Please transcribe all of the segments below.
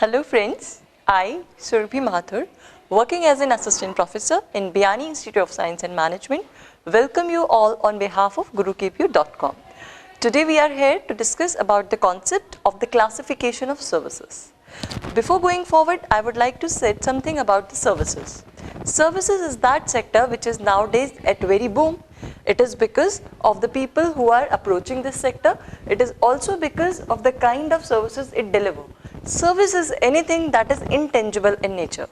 Hello friends, I, Surbhi Mathur, working as an assistant professor in Biani Institute of Science and Management, welcome you all on behalf of GuruKPU.com. Today we are here to discuss about the concept of the classification of services. Before going forward, I would like to say something about the services. Services is that sector which is nowadays at very boom. It is because of the people who are approaching this sector. It is also because of the kind of services it delivers. Service is anything that is intangible in nature.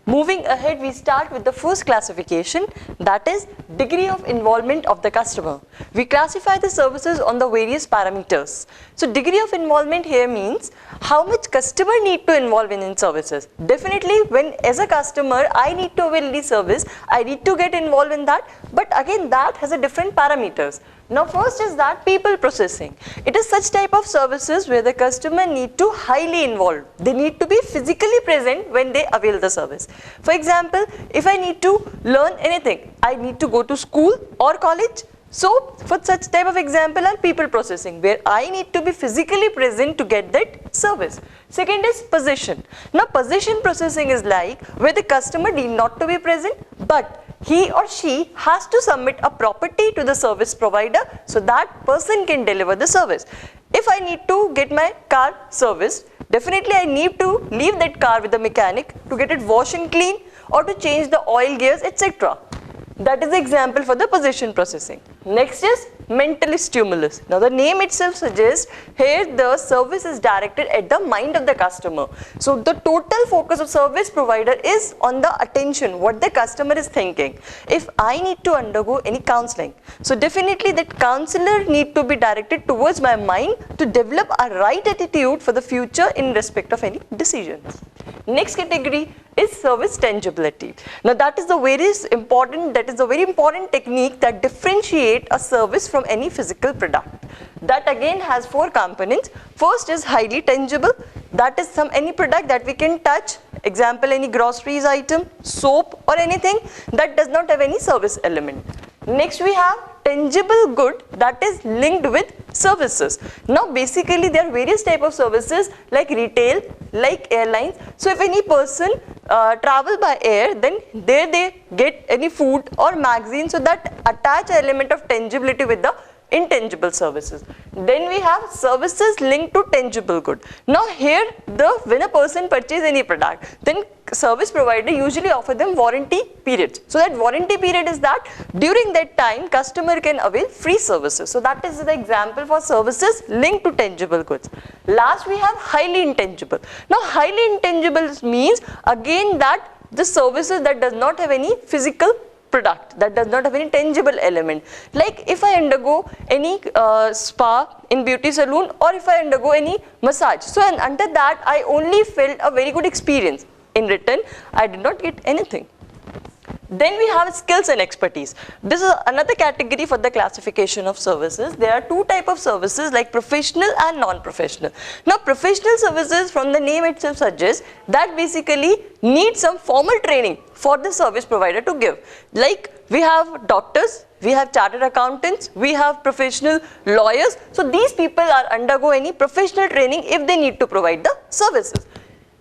Moving ahead, we start with the first classification, that is degree of involvement of the customer. We classify the services on the various parameters. So degree of involvement here means how much customer need to involve in services. Definitely when as a customer I need to avail any service, I need to get involved in that, but again that has a different parameters. Now first is that people processing. It is such type of services where the customer need to highly involved. They need to be physically present when they avail the service. For example, if I need to learn anything, I need to go to school or college. So for such type of example are people processing, where I need to be physically present to get that service. Second is possession. Now possession processing is like where the customer need not to be present, but he or she has to submit a property to the service provider so that person can deliver the service. If I need to get my car serviced, definitely I need to leave that car with the mechanic to get it washed and clean or to change the oil, gears, etc. That is the example for the possession processing. Next is mental stimulus. Now the name itself suggests here the service is directed at the mind of the customer. So the total focus of service provider is on the attention, what the customer is thinking. If I need to undergo any counseling, so definitely that counselor need to be directed towards my mind to develop a right attitude for the future in respect of any decisions. Next category is service tangibility. Now that is the very important technique that differentiate a service from any physical product. That again has four components. First is highly tangible. That is any product that we can touch. Example, any groceries item, soap or anything that does not have any service element. Next we have tangible good that is linked with services. Now basically there are various type of services like retail, like airlines. So if any person travel by air, then there they get any food or magazine, so that attach element of tangibility with the intangible services. Then we have services linked to tangible good. Now here when a person purchase any product, then service provider usually offer them warranty periods. So that warranty period is that during that time customer can avail free services. So that is the example for services linked to tangible goods. Last we have highly intangible. Now highly intangible means again that the services that does not have any physical product, that does not have any tangible element. Like if I undergo any spa in beauty salon or if I undergo any massage, so and under that I only felt a very good experience. In return, I did not get anything. Then we have skills and expertise. This is another category for the classification of services. There are two types of services like professional and non-professional. Now professional services from the name itself suggests that basically need some formal training for the service provider to give. Like we have doctors, we have chartered accountants, we have professional lawyers. So these people are undergo any professional training if they need to provide the services.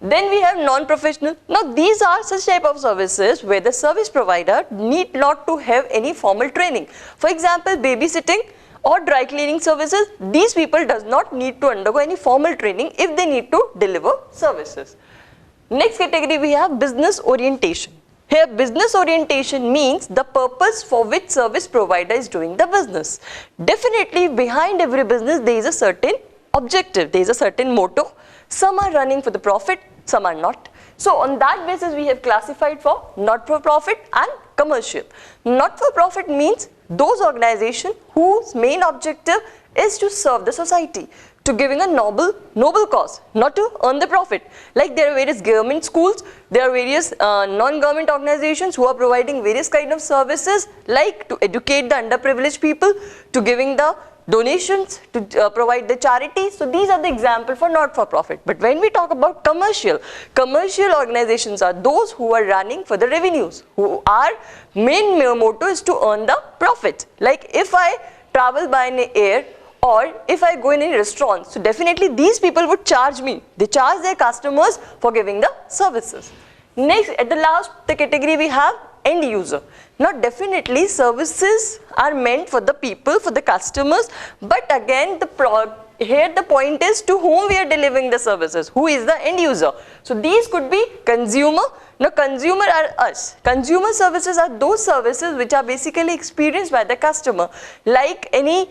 Then we have non-professional. Now these are such type of services where the service provider need not to have any formal training. For example, babysitting or dry cleaning services, these people does not need to undergo any formal training if they need to deliver services. Next category we have business orientation. Here business orientation means the purpose for which service provider is doing the business. Definitely behind every business there is a certain objective, there is a certain motto. Some are running for the profit, some are not. So on that basis we have classified for not-for-profit and commercial. Not-for-profit means those organizations whose main objective is to serve the society, to giving a noble cause, not to earn the profit. Like there are various government schools, there are various non-government organizations who are providing various kind of services like to educate the underprivileged people, to giving the donations, to provide the charity. So these are the example for not-for-profit. But when we talk about commercial organizations are those who are running for the revenues, who are main motto is to earn the profit. Like if I travel by an air or if I go in a restaurant, so definitely these people would charge me. They charge their customers for giving the services. Next, at the last category we have end user. Now definitely services are meant for the people, for the customers, but again here the point is to whom we are delivering the services, who is the end user. So these could be consumer. Now consumer are us. Consumer services are those services which are basically experienced by the customer, like any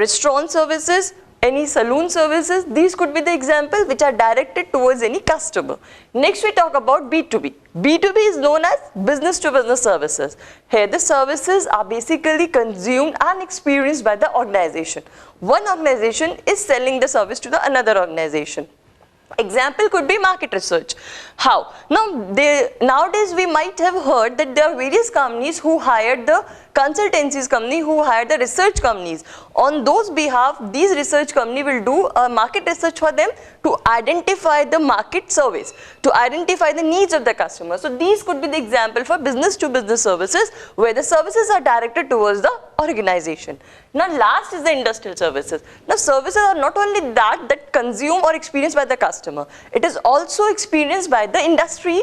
restaurant services, any saloon services. These could be the example which are directed towards any customer. Next we talk about B2B. B2B is known as business to business services. Here the services are basically consumed and experienced by the organization. One organization is selling the service to the another organization. Example could be market research. How? Now, nowadays we might have heard that there are various companies who hired the consultancies company, who hired the research companies. On those behalf, these research company will do a market research for them to identify the market surveys, to identify the needs of the customer. So these could be the example for business to business services, where the services are directed towards the organization. Now last is the industrial services. Now services are not only that consumed or experienced by the customer, it is also experienced by the industry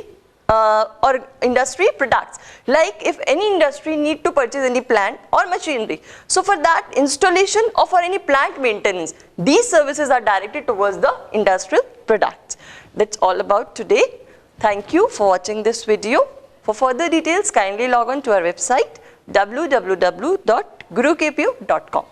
or industry products. Like if any industry need to purchase any plant or machinery, so for that installation or for any plant maintenance, these services are directed towards the industrial products. That's all about today. Thank you for watching this video. For further details, kindly log on to our website www.gurukpu.com.